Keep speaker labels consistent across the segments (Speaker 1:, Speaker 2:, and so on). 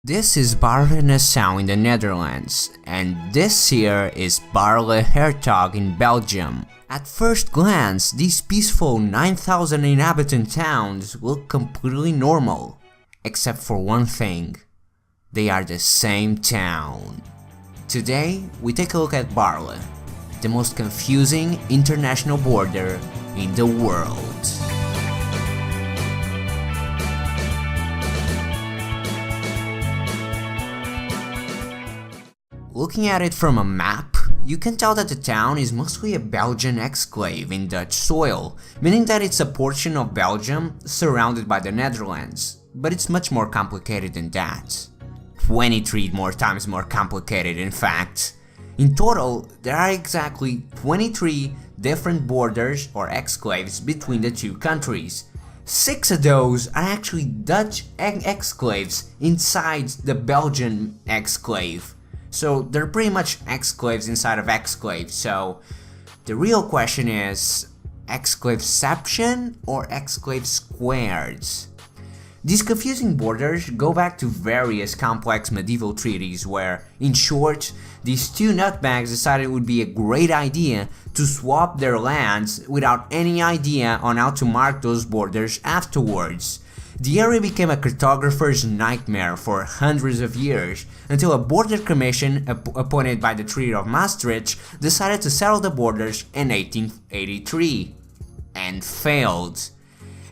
Speaker 1: This is Baarle-Nassau in the Netherlands, and this here is Baarle-Hertog in Belgium. At first glance, these peaceful 9,000 inhabitant towns look completely normal, except for one thing: they are the same town. Today, we take a look at Baarle, the most confusing international border in the world. Looking at it from a map, you can tell that the town is mostly a Belgian exclave in Dutch soil, meaning that it's a portion of Belgium surrounded by the Netherlands. But it's much more complicated than that. 23 more times more complicated, in fact. In total, there are exactly 23 different borders or exclaves between the two countries. 6 of those are actually Dutch exclaves inside the Belgian exclave. So they're pretty much exclaves inside of exclaves. So the real question is, exclaveception or exclave squared? These confusing borders go back to various complex medieval treaties where, in short, these two nutbags decided it would be a great idea to swap their lands without any idea on how to mark those borders afterwards. The area became a cartographer's nightmare for hundreds of years, until a border commission appointed by the Treaty of Maastricht decided to settle the borders in 1883, and failed.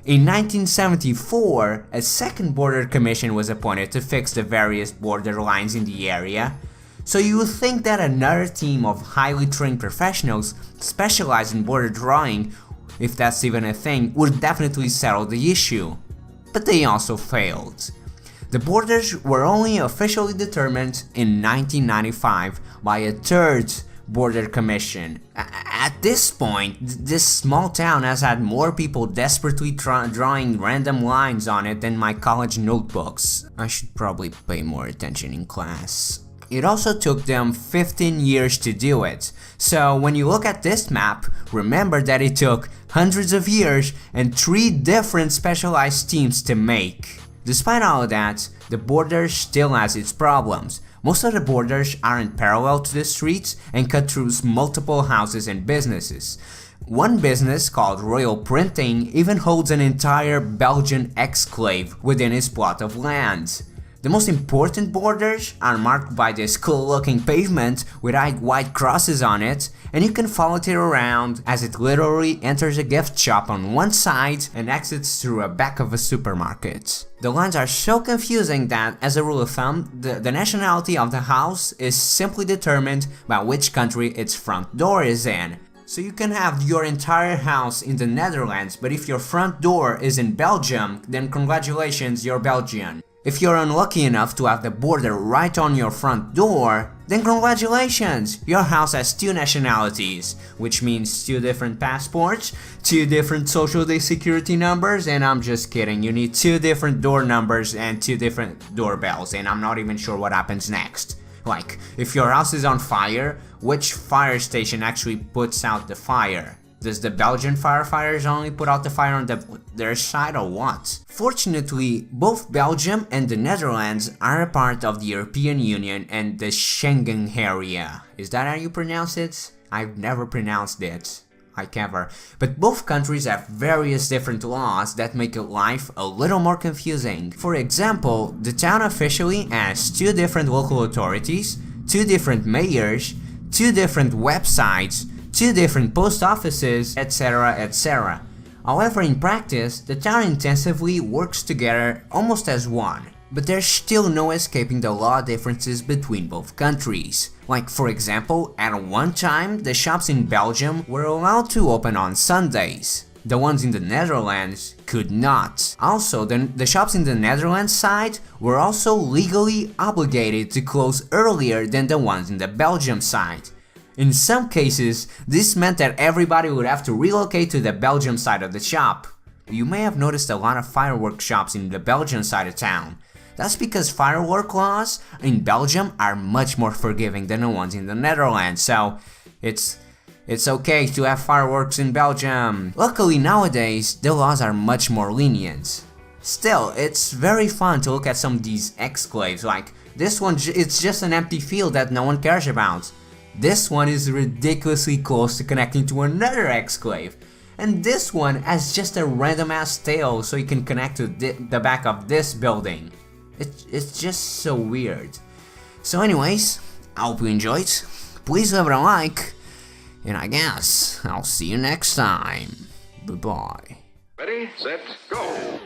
Speaker 1: In 1974, a second border commission was appointed to fix the various border lines in the area, so you would think that another team of highly trained professionals specialized in border drawing, if that's even a thing, would definitely settle the issue. But they also failed. The borders were only officially determined in 1995 by a third border commission. At this point, this small town has had more people desperately drawing random lines on it than my college notebooks. I should probably pay more attention in class. It also took them 15 years to do it, so when you look at this map, remember that it took hundreds of years and 3 different specialized teams to make. Despite all of that, the border still has its problems. Most of the borders aren't parallel to the streets and cut through multiple houses and businesses. One business, called Royal Printing, even holds an entire Belgian exclave within its plot of land. The most important borders are marked by this cool looking pavement with white crosses on it, and you can follow it around as it literally enters a gift shop on one side and exits through a back of a supermarket. The lines are so confusing that, as a rule of thumb, the nationality of the house is simply determined by which country its front door is in. So you can have your entire house in the Netherlands, but if your front door is in Belgium, then congratulations, you're Belgian. If you're unlucky enough to have the border right on your front door, then congratulations! Your house has 2 nationalities, which means 2 different passports, 2 different social security numbers, and I'm just kidding, you need 2 different door numbers and 2 different doorbells, and I'm not even sure what happens next. Like, if your house is on fire, which fire station actually puts out the fire? Does the Belgian firefighters only put out the fire on their side or what? Fortunately, both Belgium and the Netherlands are a part of the European Union and the Schengen area. Is that how you pronounce it? I've never pronounced it. Like ever. But both countries have various different laws that make life a little more confusing. For example, the town officially has 2 different local authorities, 2 different mayors, 2 different websites, 2 different post offices, etc, etc. However, in practice, the town intensively works together almost as one. But there's still no escaping the law differences between both countries. Like, for example, at one time, the shops in Belgium were allowed to open on Sundays. The ones in the Netherlands could not. Also, the shops in the Netherlands side were also legally obligated to close earlier than the ones in the Belgium side. In some cases, this meant that everybody would have to relocate to the Belgium side of the shop. You may have noticed a lot of fireworks shops in the Belgian side of town. That's because firework laws in Belgium are much more forgiving than the ones in the Netherlands, so it's okay to have fireworks in Belgium. Luckily nowadays, the laws are much more lenient. Still, it's very fun to look at some of these exclaves, like this one, it's just an empty field that no one cares about. This one is ridiculously close to connecting to another exclave. And this one has just a random ass tail so you can connect to the back of this building. It's just so weird. So anyways, I hope you enjoyed. Please leave it a like. And I guess I'll see you next time. Bye-bye.
Speaker 2: Ready, set, go!